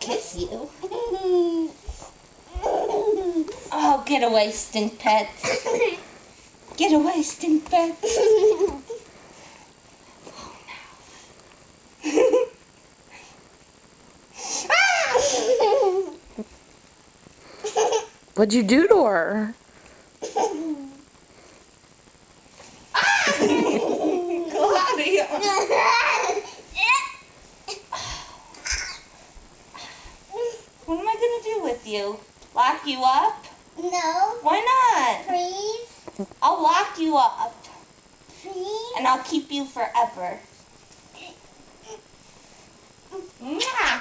kiss you. Oh, get away, stink pet. Get away, stink pet. What'd you do to her? Claudia. What am I gonna do with you? Lock you up? No. Why not? Please. I'll lock you up. Please. And I'll keep you forever. Mwah!